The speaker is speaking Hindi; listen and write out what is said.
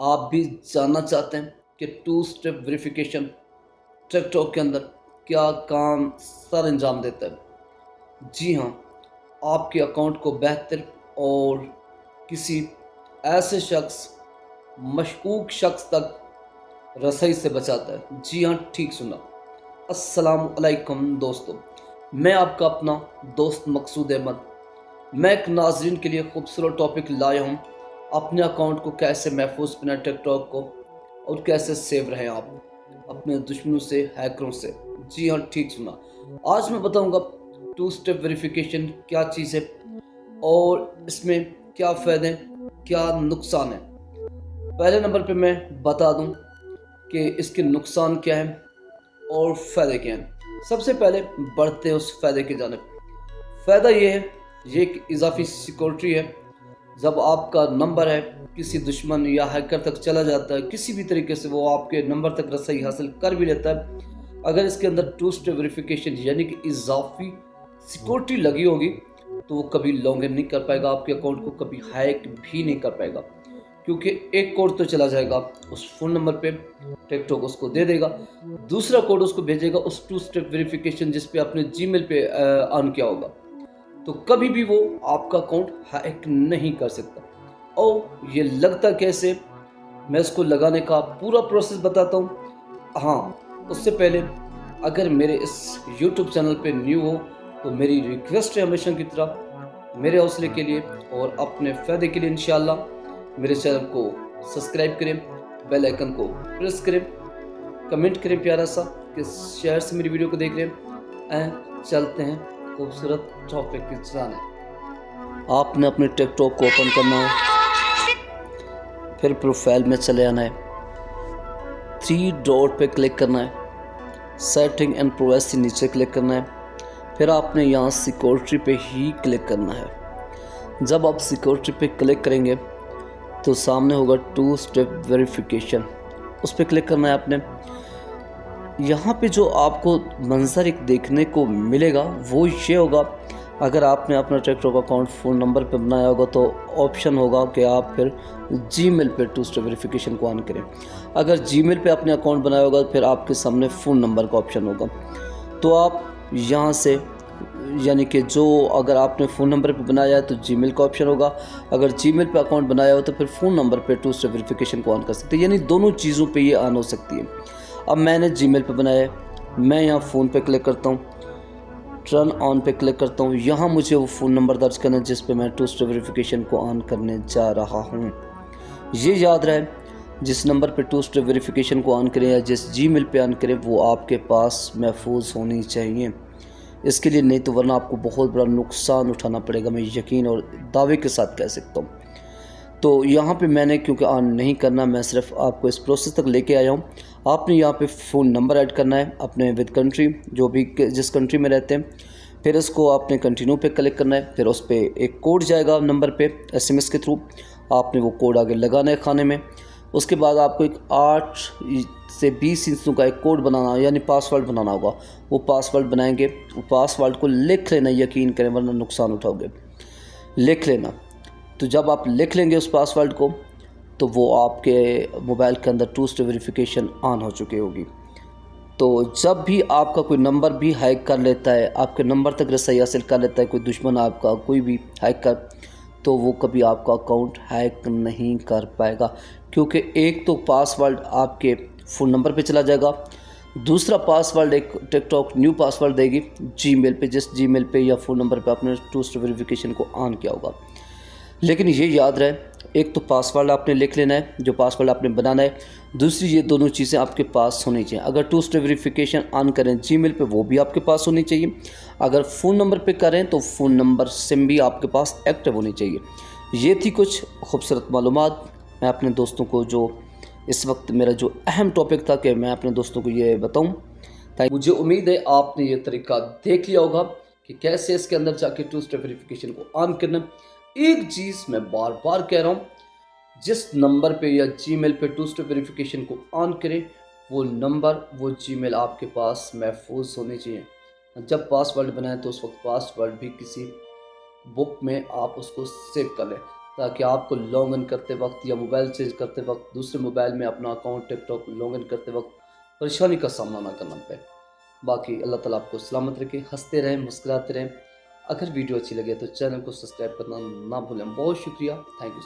आप भी जानना चाहते हैं कि टू स्टेप वेरिफिकेशन टिकटॉक के अंदर क्या काम सर अंजाम देता है? जी हाँ, आपके अकाउंट को बेहतर और किसी ऐसे शख्स, मशकूक शख्स तक रसाई से बचाता है। जी हाँ, ठीक सुना। अस्सलाम वालेकुम दोस्तों, मैं आपका अपना दोस्त मकसूद अहमद। मैं एक नाज़रीन के लिए खूबसूरत टॉपिक लाया हूँ, अपने अकाउंट को कैसे महफूज बनाएं टिकटॉक को, और कैसे सेव रहें आप अपने दुश्मनों से, हैकरों से। जी हाँ, ठीक सुना। आज मैं बताऊँगा टू स्टेप वेरिफिकेशन क्या चीज़ है और इसमें क्या फ़ायदे हैं, क्या नुकसान है। पहले नंबर पे मैं बता दूँ कि इसके नुकसान क्या हैं और फ़ायदे क्या हैं। सबसे पहले बढ़ते हैं उस फ़ायदे की जानिब। फ़ायदा ये है, ये एक इजाफ़ी सिक्योरिटी है। जब आपका नंबर है किसी दुश्मन या हैकर तक चला जाता है, किसी भी तरीके से वो आपके नंबर तक रसाई हासिल कर भी लेता है, अगर इसके अंदर टू स्टेप वेरिफिकेशन यानी कि इजाफ़ी सिक्योरिटी लगी होगी, तो वो कभी लॉगिन नहीं कर पाएगा, आपके अकाउंट को कभी हैक भी नहीं कर पाएगा। क्योंकि एक कोड तो चला जाएगा उस फ़ोन नंबर पे, टिकटॉक उसको दे देगा, दूसरा कोड उसको भेजेगा उस टू स्टेप वेरिफिकेशन जिस पे आपने जीमेल पे ऑन किया होगा, तो कभी भी वो आपका अकाउंट हैक नहीं कर सकता। और ये लगता कैसे, मैं इसको लगाने का पूरा प्रोसेस बताता हूँ। हाँ, उससे पहले अगर मेरे इस यूट्यूब चैनल पे न्यू हो तो मेरी रिक्वेस्ट है हमेशा की तरह, मेरे हौसले के लिए और अपने फ़ायदे के लिए इंशाल्लाह मेरे चैनल को सब्सक्राइब करें, बेल आइकन को प्रेस करें, कमेंट करें प्यारा सा कि शेयर से मेरी वीडियो को देख रहे हैं। चलते हैं खूबसूरत टॉपिक की जाने। आपने अपने टिकटॉक को ओपन करना है, फिर प्रोफाइल में चले आना है, थ्री डॉट पे क्लिक करना है, सेटिंग एंड प्राइवेसी नीचे क्लिक करना है, फिर आपने यहाँ सिक्योरिटी पे ही क्लिक करना है। जब आप सिक्योरिटी पे क्लिक करेंगे तो सामने होगा टू स्टेप वेरिफिकेशन, उस पर क्लिक करना है आपने। यहाँ पे जो आपको मंजर एक देखने को मिलेगा वो ये होगा, अगर आपने अपना टिकटॉक अकाउंट फ़ोन नंबर पे बनाया होगा तो ऑप्शन होगा कि आप फिर जीमेल पे टू स्टेप वेरिफिकेशन को ऑन करें। अगर जीमेल पे आपने अकाउंट बनाया होगा फिर आपके सामने फ़ोन नंबर का ऑप्शन होगा, तो आप यहाँ से यानी कि जो अगर आपने फ़ोन नंबर पे बनाया है तो जीमेल का ऑप्शन होगा, अगर जीमेल पे अकाउंट बनाया हो तो फिर फ़ोन नंबर पे टू स्टेप वेरिफिकेशन को ऑन कर सकते हैं, यानी दोनों चीज़ों पे ये ऑन हो सकती है। अब मैंने जीमेल पे बनाया है, मैं यहाँ फ़ोन पे क्लिक करता हूँ, टर्न ऑन पे क्लिक करता हूँ। यहाँ मुझे वो फ़ोन नंबर दर्ज करना है जिस पे मैं टू स्टेप वेरिफिकेशन को ऑन करने जा रहा हूँ। ये याद रहे, जिस नंबर पे टू स्टेप वेरिफिकेशन को ऑन करें या जिस जीमेल पे ऑन करें वो आपके पास महफूज होनी चाहिए। इसके लिए नहीं तो वरना आपको बहुत बड़ा नुकसान उठाना पड़ेगा, मैं यकीन और दावे के साथ कह सकता हूँ। तो यहाँ पे मैंने क्योंकि ऑन नहीं करना, मैं सिर्फ आपको इस प्रोसेस तक लेके आया हूँ। आपने यहाँ पे फ़ोन नंबर ऐड करना है अपने विद कंट्री, जो भी जिस कंट्री में रहते हैं, फिर इसको आपने कंटिन्यू पे क्लिक करना है, फिर उस पर एक कोड जाएगा नंबर पे SMS के थ्रू, आपने वो कोड आगे लगाना है खाने में। उसके बाद आपको एक 8 से 20 इंचों का एक कोड बनाना यानी पासवर्ड बनाना होगा, वो पासवर्ड बनाएंगे, वो पासवर्ड को लिख लेना, यकीन करें वरना नुकसान उठाओगे, लिख लेना। तो जब आप लिख लेंगे उस पासवर्ड को तो वो आपके मोबाइल के अंदर टू स्टेप वेरिफिकेशन ऑन हो चुकी होगी। तो जब भी आपका कोई नंबर भी हैक कर लेता है, आपके नंबर तक रसाई हासिल कर लेता है कोई दुश्मन, आपका कोई भी हैकर, तो वो कभी आपका अकाउंट हैक नहीं कर पाएगा, क्योंकि एक तो पासवर्ड आपके फ़ोन नंबर पे चला जाएगा, दूसरा पासवर्ड एक टिकटॉक न्यू पासवर्ड देगी जीमेल पे, जिस जीमेल पे या फ़ोन नंबर पे आपने टू स्टेप वेरिफिकेशन को ऑन किया होगा। लेकिन ये याद रहे, एक तो पासवर्ड आपने लिख लेना है जो पासवर्ड आपने बनाना है, दूसरी ये दोनों चीज़ें आपके पास होनी चाहिए। अगर टू स्टेप वेरिफिकेशन ऑन करें जीमेल पे वो भी आपके पास होनी चाहिए, अगर फ़ोन नंबर पे करें तो फ़ोन नंबर सिम भी आपके पास एक्टिव होनी चाहिए। ये थी कुछ खूबसूरत मालूमात, मैं अपने दोस्तों को जो इस वक्त मेरा जो अहम टॉपिक था कि मैं अपने दोस्तों को ये बताऊँ। मुझे उम्मीद है आपने ये तरीका देख लिया होगा कि कैसे इसके अंदर जाके टू स्टेप वेरिफिकेशन को ऑन करना। एक चीज़ मैं बार बार कह रहा हूँ, जिस नंबर पे या जीमेल पे टू स्टेप वेरिफिकेशन को ऑन करें वो नंबर, वो जीमेल आपके पास महफूज होने चाहिए। जब पासवर्ड बनाएं तो उस वक्त पासवर्ड भी किसी बुक में आप उसको सेव कर लें, ताकि आपको लॉगिन करते वक्त या मोबाइल चेंज करते वक्त दूसरे मोबाइल में अपना अकाउंट टिकटॉक लॉगिन करते वक्त परेशानी का सामना ना करना पड़े। बाकी अल्लाह ताला आपको सलामत रखे, हंसते रहें, मुस्कुराते रहें। अगर वीडियो अच्छी लगे तो चैनल को सब्सक्राइब करना ना भूलें। बहुत शुक्रिया, थैंक यू।